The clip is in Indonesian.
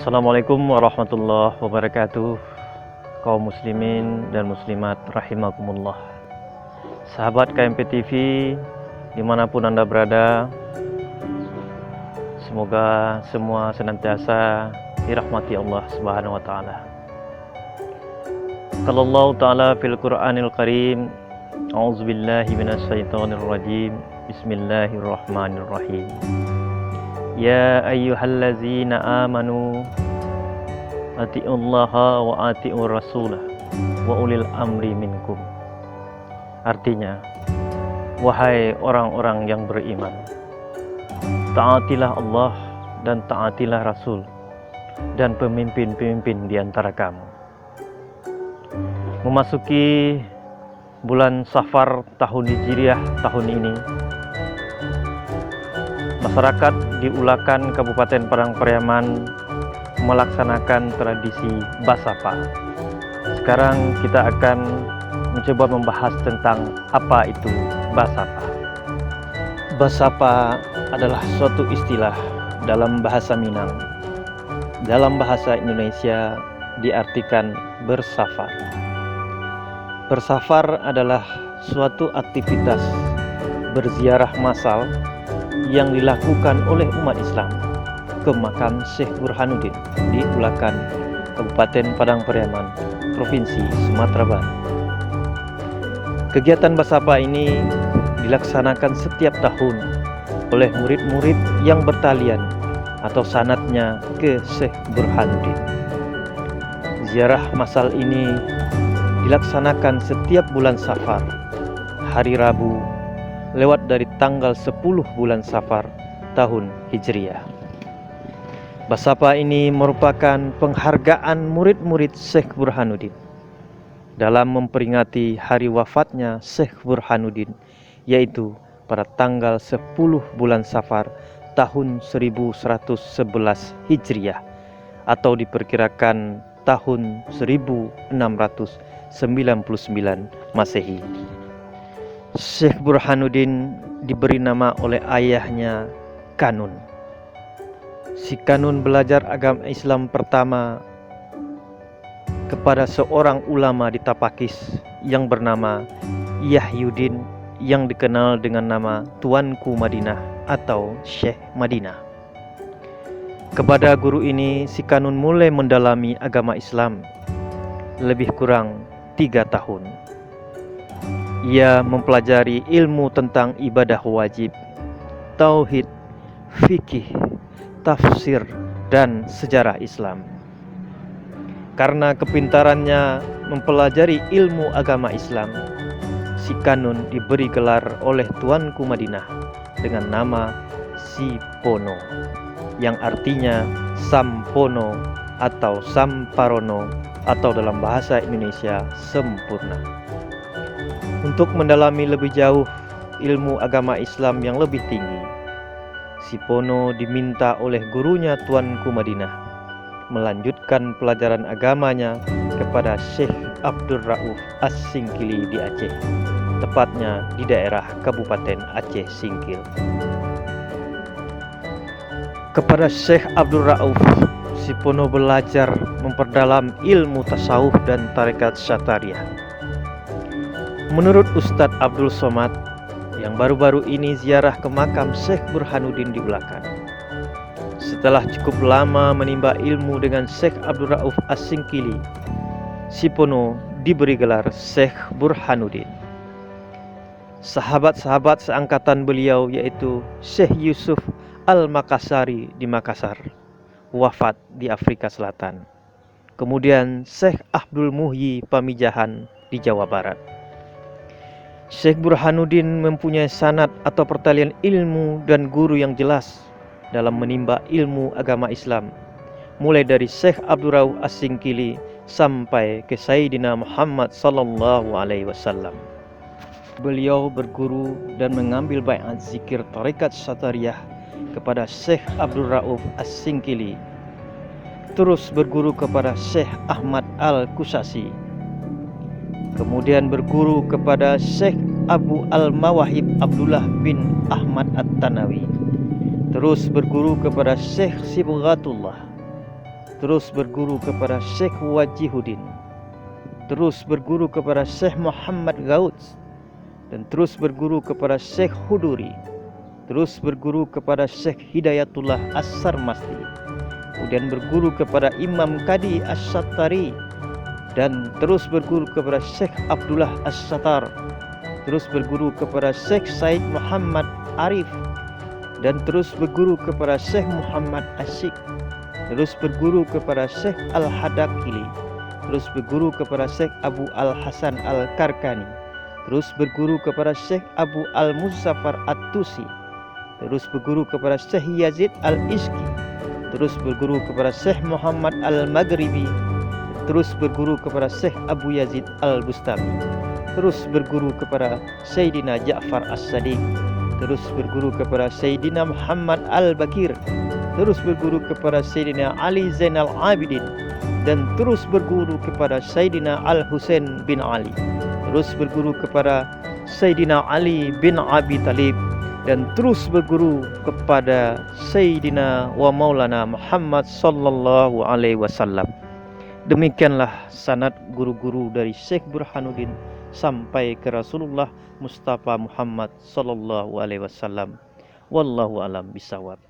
Assalamualaikum warahmatullahi wabarakatuh. Kaum muslimin dan muslimat rahimakumullah. Sahabat KMP TV dimanapun Anda berada, semoga semua senantiasa dirahmati Allah Subhanahu wa taala. Qala Allah taala fil Qur'anil Karim, a'udzubillahi minasyaitonir rajim. Bismillahirrahmanirrahim. Ya ayyuhallazina amanu ati'ullaha wa ati'ur rasulah wa ulil amri minkum. Artinya, wahai orang-orang yang beriman, taatilah Allah dan taatilah Rasul dan pemimpin-pemimpin di antara kamu. Memasuki bulan Safar tahun Hijriah tahun ini, masyarakat di Ulakan Kabupaten Padang Pariaman melaksanakan tradisi Basapa. Sekarang kita akan mencoba membahas tentang apa itu Basapa. Basapa adalah suatu istilah dalam bahasa Minang. Dalam bahasa Indonesia diartikan bersafar. Bersafar adalah suatu aktivitas berziarah massal yang dilakukan oleh umat Islam ke makam Syekh Burhanuddin di Ulakan, Kabupaten Padang Pariaman, Provinsi Sumatera Barat. Kegiatan Basapa ini dilaksanakan setiap tahun oleh murid-murid yang bertalian atau sanadnya ke Syekh Burhanuddin. Ziarah massal ini dilaksanakan setiap bulan Safar, hari Rabu, lewat dari tanggal 10 bulan Safar tahun Hijriah. Basapa ini merupakan penghargaan murid-murid Syekh Burhanuddin dalam memperingati hari wafatnya Syekh Burhanuddin, yaitu pada tanggal 10 bulan Safar tahun 1111 Hijriah atau diperkirakan tahun 1699 Masehi. Syekh Burhanuddin diberi nama oleh ayahnya Kanun. Si Kanun belajar agama Islam pertama kepada seorang ulama di Tapakis yang bernama Yahyuddin, yang dikenal dengan nama Tuanku Madinah atau Syekh Madinah. Kepada guru ini si Kanun mulai mendalami agama Islam lebih kurang 3 tahun. Ia mempelajari ilmu tentang ibadah wajib, tauhid, fikih, tafsir, dan sejarah Islam. Karena kepintarannya mempelajari ilmu agama Islam, si Kanun diberi gelar oleh Tuanku Madinah dengan nama Sipono, yang artinya Sampono atau Samparono atau dalam bahasa Indonesia sempurna. Untuk mendalami lebih jauh ilmu agama Islam yang lebih tinggi, Sipono diminta oleh gurunya Tuanku Madinah melanjutkan pelajaran agamanya kepada Syekh Abdul Rauf As-Singkili di Aceh, tepatnya di daerah Kabupaten Aceh Singkil. Kepada Syekh Abdul Rauf, Sipono belajar memperdalam ilmu tasawuf dan tarekat Syatariah. Menurut Ustadz Abdul Somad yang baru-baru ini ziarah ke makam Syekh Burhanuddin di Ulakan, setelah cukup lama menimba ilmu dengan Syekh Abdul Rauf As-Singkili, Sipono diberi gelar Syekh Burhanuddin. Sahabat-sahabat seangkatan beliau yaitu Syekh Yusuf Al-Makassari di Makassar, wafat di Afrika Selatan. Kemudian Syekh Abdul Muhyi Pamijahan di Jawa Barat. Syekh Burhanuddin mempunyai sanad atau pertalian ilmu dan guru yang jelas dalam menimba ilmu agama Islam, mulai dari Syekh Abdul Rauf As-Singkili sampai ke Sayyidina Muhammad sallallahu alaihi wasallam. Beliau berguru dan mengambil baiat zikir tarekat Syatariah kepada Syekh Abdul Rauf As-Singkili, terus berguru kepada Syekh Ahmad Al-Kusasi, kemudian berguru kepada Syekh Abu Al-Mawahib Abdullah bin Ahmad At-Tanawi, terus berguru kepada Syekh Sibghatullah, terus berguru kepada Syekh Wajihuddin, terus berguru kepada Syekh Muhammad Gauds, dan terus berguru kepada Syekh Huduri, terus berguru kepada Syekh Hidayatullah As-Sarmasti, kemudian berguru kepada Imam Qadi Asy-Syattari, dan terus berguru kepada Syekh Abdullah As-Sattar, terus berguru kepada Syekh Said Muhammad Arif, dan terus berguru kepada Syekh Muhammad Asyik, terus berguru kepada Syekh Al-Hadakili, terus berguru kepada Syekh Abu Al-Hasan Al-Karkani, terus berguru kepada Syekh Abu Al-Muzaffar At-Tusi, terus berguru kepada Syekh Yazid Al-Iski, terus berguru kepada Syekh Muhammad Al-Maghribi, terus berguru kepada Syekh Abu Yazid Al-Bustami, terus berguru kepada Sayyidina Ja'far As-Sadiq, terus berguru kepada Sayyidina Muhammad Al-Bakir, terus berguru kepada Sayyidina Ali Zainal Abidin, dan terus berguru kepada Sayyidina Al-Husain bin Ali, terus berguru kepada Sayyidina Ali bin Abi Talib, dan terus berguru kepada Sayyidina wa Maulana Muhammad sallallahu alaihi wasallam. Demikianlah sanad guru-guru dari Syekh Burhanuddin sampai ke Rasulullah Mustafa Muhammad sallallahu alaihi wasallam. Wallahu alam bisawab.